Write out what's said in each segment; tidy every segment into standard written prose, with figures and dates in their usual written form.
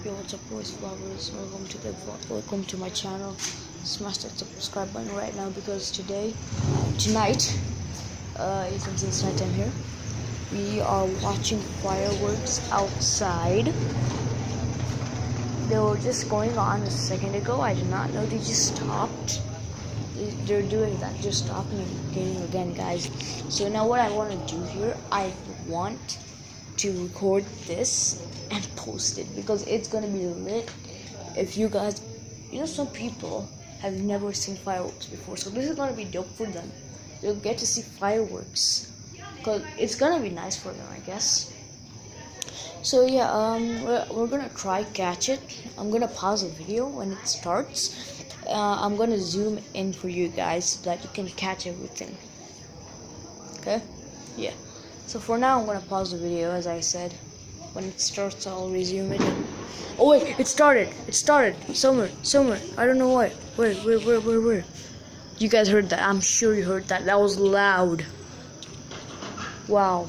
Yo, what's up, boys, vloggers? Welcome to my channel. Smash that subscribe button right now because tonight, you can see it's nighttime here. We are watching fireworks outside. They were just going on a second ago. I did not know they just stopped. They're doing that, just stopping and getting again, guys. So now what I want to do here, I want to record this and post it because it's gonna be lit. If you guys, some people have never seen fireworks before, so this is gonna be dope for them. They'll get to see fireworks because it's gonna be nice for them, I guess. So yeah, we're gonna try catch it. I'm gonna pause the video when it starts. I'm gonna zoom in for you guys so that you can catch everything. Okay? Yeah. So for now, I'm gonna pause the video, as I said. When it starts, I'll resume it. Oh wait, it started. It started. Somewhere. I don't know why. Where? You guys heard that? I'm sure you heard that. That was loud. Wow.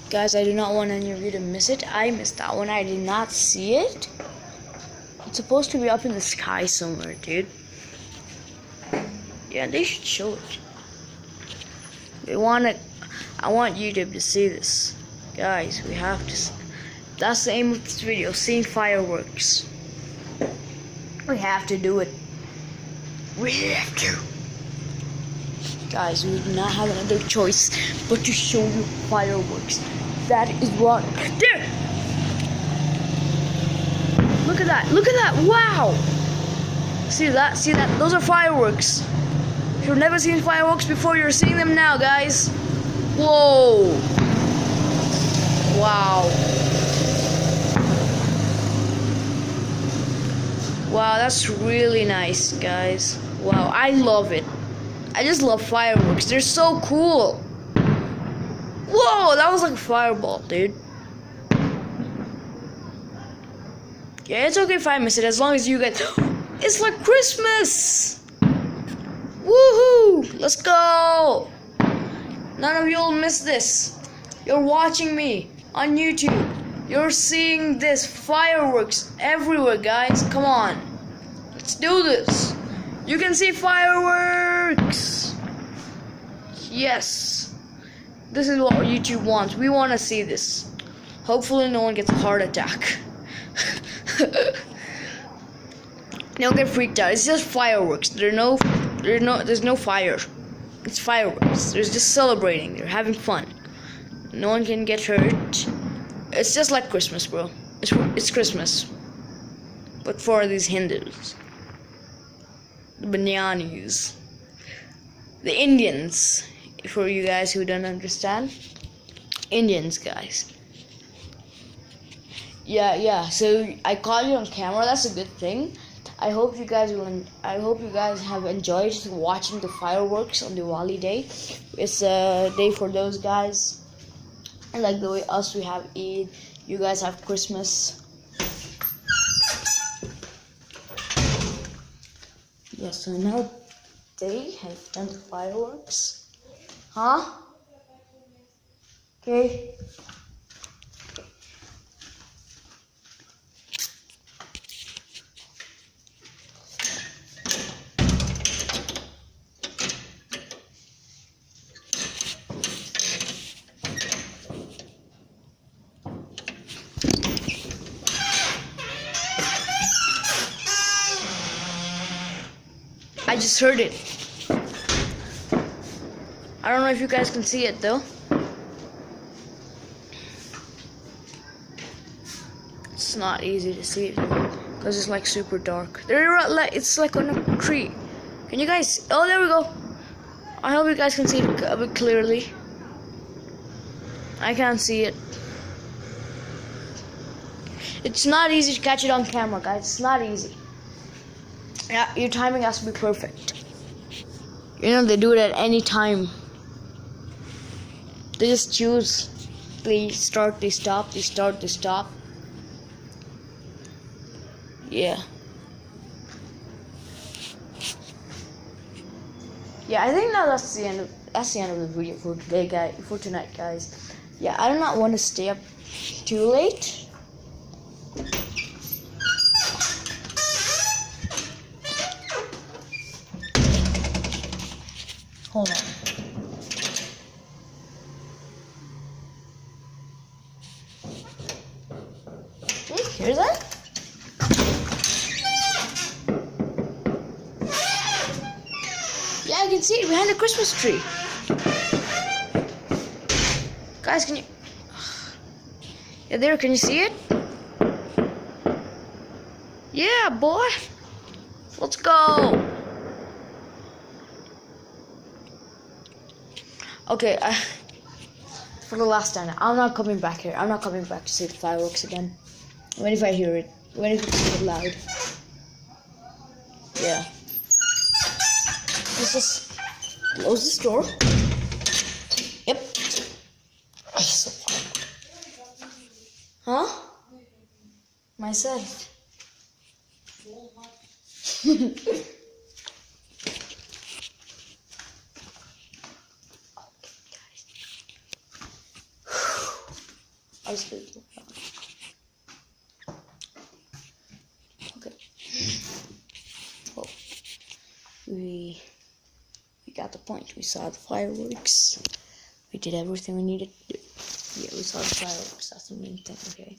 Guys, I do not want any of you to miss it. I missed that one. I did not see it. It's supposed to be up in the sky somewhere, dude. Yeah, they should show it. I want YouTube to see this. Guys, we have to. That's the aim of this video, seeing fireworks. We have to do it. We have to. Guys, we do not have another choice but to show you fireworks. That is what. There! Look at that, wow! See that, those are fireworks. If you've never seen fireworks before, you're seeing them now, guys. Whoa! Wow. Wow, that's really nice, guys. Wow, I love it. I just love fireworks. They're so cool. Whoa, that was like a fireball, dude. Yeah, it's okay if I miss it, as long as you guys... It's like Christmas! Woohoo! Let's go! None of you'll miss this. You're watching me on YouTube. You're seeing this. Fireworks everywhere, guys. Come on. Let's do this. You can see fireworks. Yes. This is what YouTube wants. We want to see this. Hopefully no one gets a heart attack. Don't get freaked out. It's just fireworks. There's no fire. It's fireworks. They're just celebrating. They're having fun. No one can get hurt. It's just like Christmas, bro. It's Christmas, but for these Hindus, the Banyanis, the Indians. For you guys who don't understand, Indians, guys. Yeah. So I caught you on camera. That's a good thing. I hope you guys have enjoyed watching the fireworks on Diwali day. It's a day for those guys. And like the way we have Eid, you guys have Christmas. Yeah, so now they have done the fireworks. Huh? Okay. I just heard it. I don't know if you guys can see it though. It's not easy to see it because it's like super dark. It's like on a tree. Can you guys? Oh, there we go. I hope you guys can see it a bit clearly. I can't see it. It's not easy to catch it on camera, guys. It's not easy. Yeah, your timing has to be perfect. They do it at any time. They just choose. They start, they stop, they start, they stop. Yeah. Yeah, I think now that's the end of that's the end of the video for today, guys. For tonight, guys. Yeah, I do not want to stay up too late. Hold on. Can you hear that? Yeah, I can see it behind the Christmas tree. Guys, can you... Yeah, there, can you see it? Yeah, boy. Let's go. Okay, for the last time, I'm not coming back here. I'm not coming back to see the fireworks again. When if I hear it. When if it's too loud. Yeah. Let's just close this door. Yep. Huh? Myself. I was good. Okay. Well, we got the point. We saw the fireworks. We did everything we needed to do. Yeah, we saw the fireworks. That's the main thing. Okay.